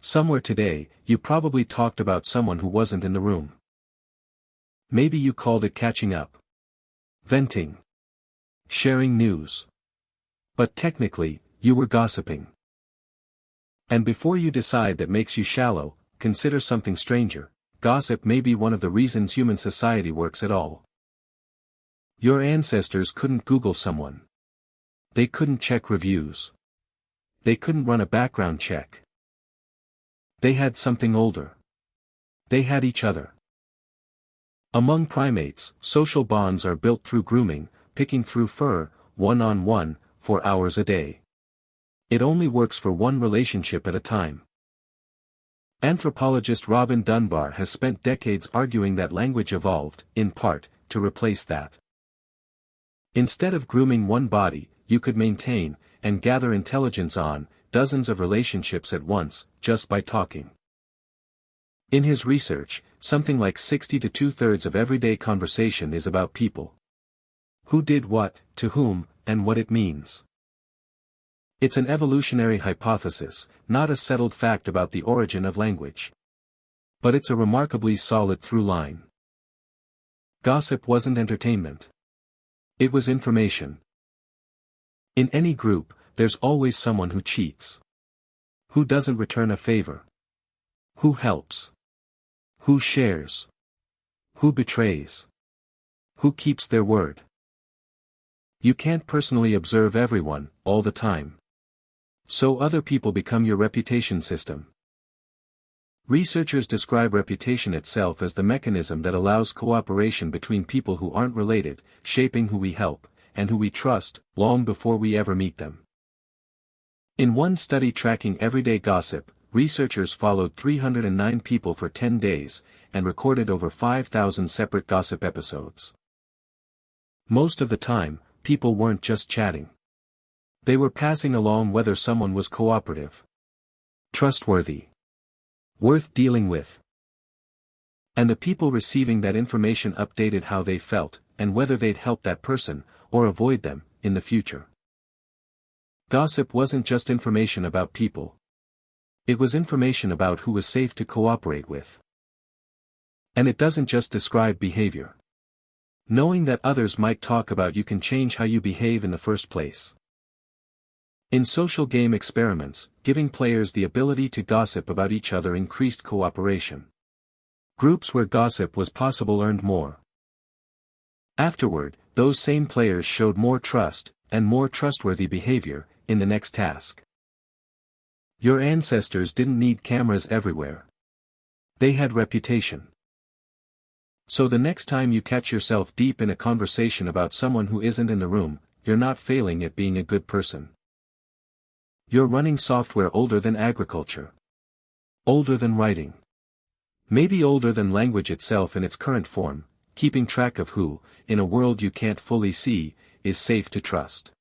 Somewhere today, you probably talked about someone who wasn't in the room. Maybe you called it catching up, venting, sharing news. But technically, you were gossiping. And before you decide that makes you shallow, consider something stranger. Gossip may be one of the reasons human society works at all. Your ancestors couldn't Google someone. They couldn't check reviews. They couldn't run a background check. They had something older. They had each other. Among primates, social bonds are built through grooming, picking through fur, one-on-one, for hours a day. It only works for one relationship at a time. Anthropologist Robin Dunbar has spent decades arguing that language evolved, in part, to replace that. Instead of grooming one body, you could maintain, and gather intelligence on, dozens of relationships at once, just by talking. In his research, something like 60 to 2/3 of everyday conversation is about people. Who did what, to whom, and what it means. It's an evolutionary hypothesis, not a settled fact about the origin of language. But it's a remarkably solid through line. Gossip wasn't entertainment. It was information. In any group, there's always someone who cheats. Who doesn't return a favor? Who helps? Who shares? Who betrays? Who keeps their word? You can't personally observe everyone, all the time. So other people become your reputation system. Researchers describe reputation itself as the mechanism that allows cooperation between people who aren't related, shaping who we help, and who we trust, long before we ever meet them. In one study tracking everyday gossip, researchers followed 309 people for 10 days, and recorded over 5,000 separate gossip episodes. Most of the time, people weren't just chatting. They were passing along whether someone was cooperative, trustworthy, worth dealing with. And the people receiving that information updated how they felt, and whether they'd help that person, or avoid them, in the future. Gossip wasn't just information about people. It was information about who was safe to cooperate with. And it doesn't just describe behavior. Knowing that others might talk about you can change how you behave in the first place. In social game experiments, giving players the ability to gossip about each other increased cooperation. Groups where gossip was possible earned more. Afterward, those same players showed more trust, and more trustworthy behavior, in the next task. Your ancestors didn't need cameras everywhere. They had reputation. So the next time you catch yourself deep in a conversation about someone who isn't in the room, you're not failing at being a good person. You're running software older than agriculture. Older than writing. Maybe older than language itself in its current form, keeping track of who, in a world you can't fully see, is safe to trust.